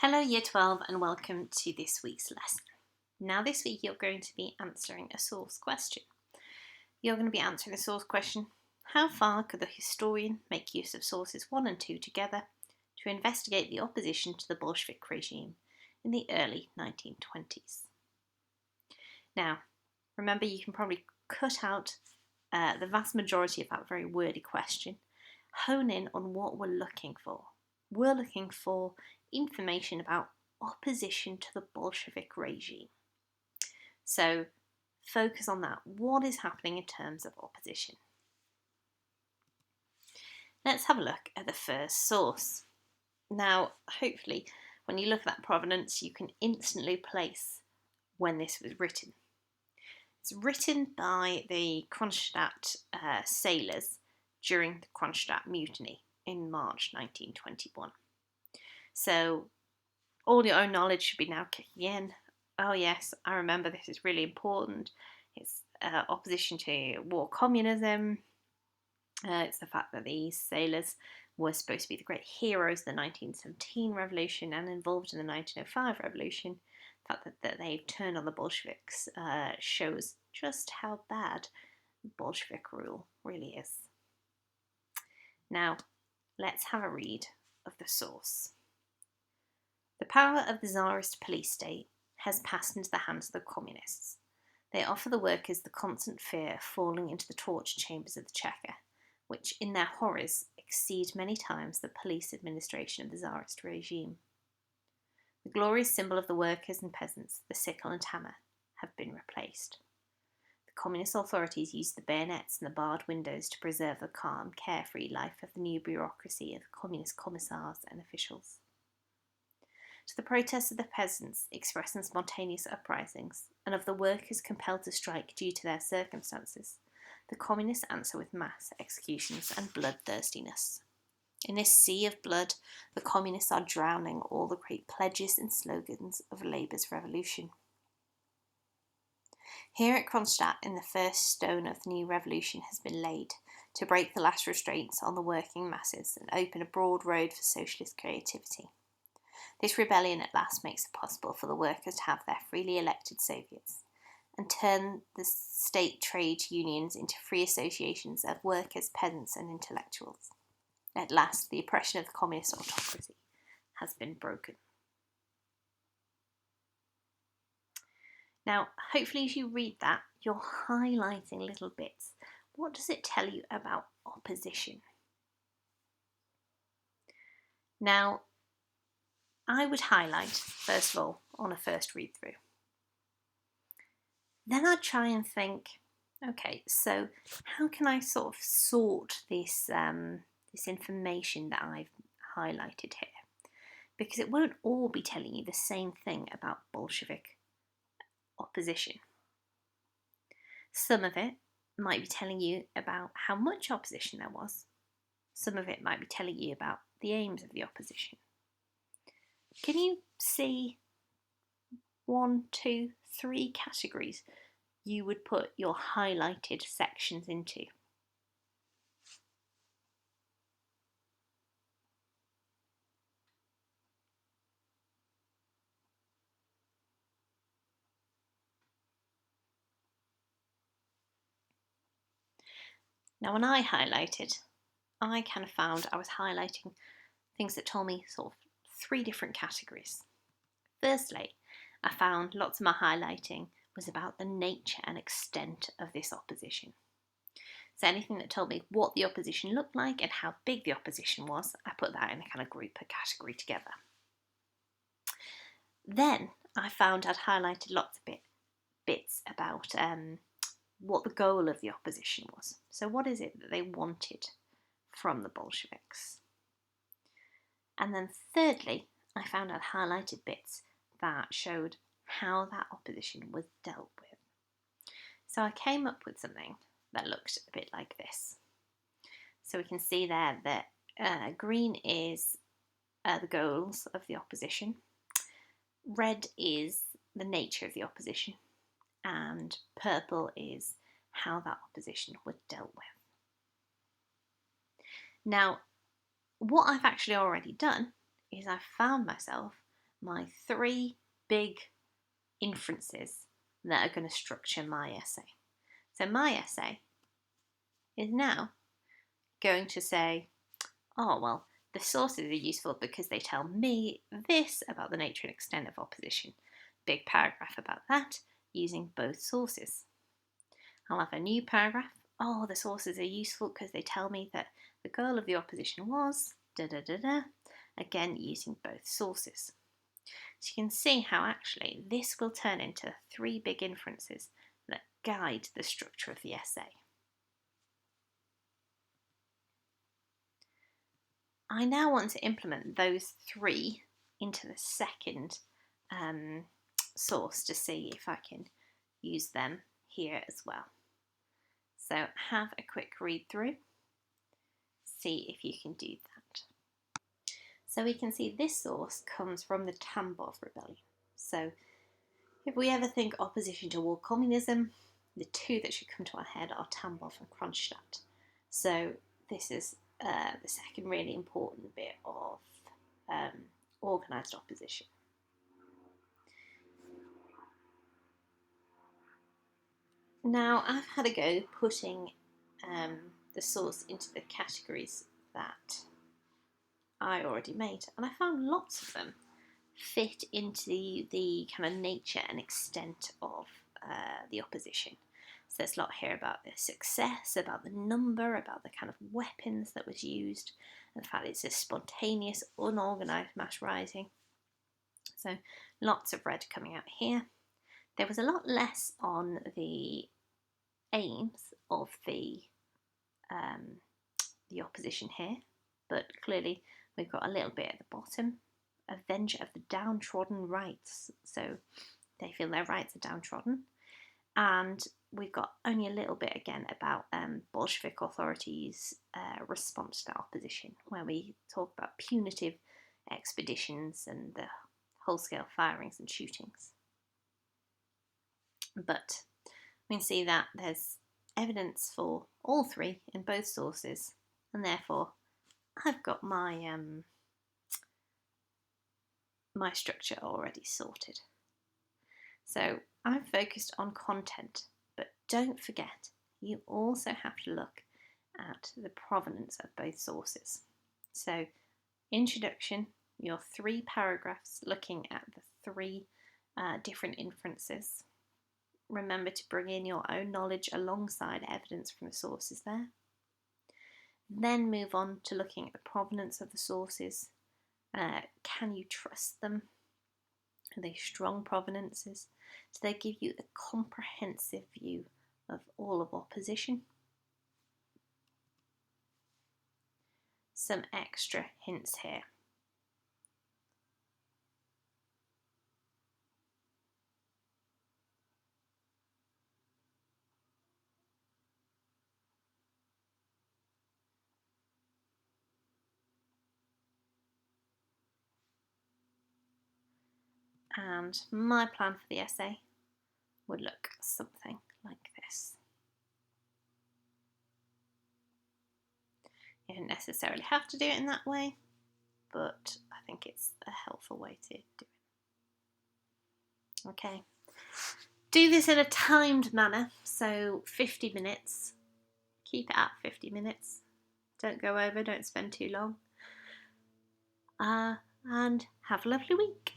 Hello Year 12 and welcome to this week's lesson. Now this week you're going to be answering a source question. You're going to be answering the source question, how far could the historian make use of sources 1 and 2 together to investigate the opposition to the Bolshevik regime in the early 1920s? Now, remember you can probably cut out the vast majority of that very wordy question. Hone in on what we're looking for. We're looking for information about opposition to the Bolshevik regime. So focus on that. What is happening in terms of opposition? Let's have a look at the first source. Now, hopefully, when you look at that provenance, you can instantly place when this was written. It's written by the Kronstadt sailors during the Kronstadt mutiny in March 1921. So all your own knowledge should be now kicking in. Oh yes, I remember this is really important. It's opposition to war communism. It's the fact that these sailors were supposed to be the great heroes of the 1917 revolution and involved in the 1905 revolution. The fact that they've turned on the Bolsheviks shows just how bad Bolshevik rule really is. Now, let's have a read of the source. The power of the Tsarist police state has passed into the hands of the communists. They offer the workers the constant fear of falling into the torture chambers of the Cheka, which, in their horrors, exceed many times the police administration of the Tsarist regime. The glorious symbol of the workers and peasants, the sickle and hammer, have been replaced. The communist authorities use the bayonets and the barred windows to preserve the calm, carefree life of the new bureaucracy of communist commissars and officials. To the protests of the peasants expressed in spontaneous uprisings, and of the workers compelled to strike due to their circumstances, the communists answer with mass executions and bloodthirstiness. In this sea of blood, the communists are drowning all the great pledges and slogans of Labour's revolution. Here at Kronstadt, in the first stone of the new revolution has been laid to break the last restraints on the working masses and open a broad road for socialist creativity. This rebellion at last makes it possible for the workers to have their freely elected Soviets and turn the state trade unions into free associations of workers, peasants and intellectuals. At last, the oppression of the communist autocracy has been broken. Now, hopefully as you read that, you're highlighting little bits. What does it tell you about opposition? Now, I would highlight, first of all, on a first read through. Then I'd try and think, okay, so how can I sort of sort this, this information that I've highlighted here? Because it won't all be telling you the same thing about Bolshevik opposition. Some of it might be telling you about how much opposition there was. Some of it might be telling you about the aims of the opposition. Can you see 1, 2, 3 categories you would put your highlighted sections into? Now, when I highlighted, I kind of found I was highlighting things that told me sort of 3 different categories. Firstly, I found lots of my highlighting was about the nature and extent of this opposition. So anything that told me what the opposition looked like and how big the opposition was, I put that in a kind of group, a category together. Then I found I'd highlighted lots of bits about what the goal of the opposition was. So what is it that they wanted from the Bolsheviks? And then thirdly, I found I'd highlighted bits that showed how that opposition was dealt with. So I came up with something that looked a bit like this. So we can see there that green is the goals of the opposition, red is the nature of the opposition, and purple is how that opposition was dealt with. Now, what I've actually already done is I've found myself my 3 big inferences that are going to structure my essay. So my essay is now going to say, oh, well, the sources are useful because they tell me this about the nature and extent of opposition. Big paragraph about that, using both sources. I'll have a new paragraph. Oh, the sources are useful because they tell me that the goal of the opposition was da-da-da-da, again using both sources. So you can see how actually this will turn into 3 big inferences that guide the structure of the essay. I now want to implement those 3 into the second source to see if I can use them here as well. So have a quick read through, see if you can do that. So we can see this source comes from the Tambov Rebellion. So if we ever think opposition to war communism, the 2 that should come to our head are Tambov and Kronstadt. So this is the second really important bit of organised opposition. Now I've had a go putting the source into the categories that I already made, and I found lots of them fit into the kind of nature and extent of the opposition. So there's a lot here about the success, about the number, about the kind of weapons that was used, and the fact it's a spontaneous, unorganised mass rising. So lots of red coming out here. There was a lot less on the aims of the opposition here, but clearly we've got a little bit at the bottom. Avenger of the downtrodden rights. So they feel their rights are downtrodden. And we've got only a little bit again about Bolshevik authorities' response to opposition, where we talk about punitive expeditions and the whole-scale firings and shootings. But we can see that there's evidence for all 3 in both sources, and therefore I've got my my structure already sorted. So I'm focused on content, but don't forget you also have to look at the provenance of both sources. So introduction, your 3 paragraphs looking at the 3 different inferences. Remember to bring in your own knowledge alongside evidence from the sources there. Then move on to looking at the provenance of the sources. Can you trust them? Are they strong provenances? Do they give you a comprehensive view of all of opposition? Some extra hints here. And my plan for the essay would look something like this. You don't necessarily have to do it in that way, but I think it's a helpful way to do it. Okay, do this in a timed manner, so 50 minutes. Keep it at 50 minutes. Don't go over, don't spend too long. And have a lovely week.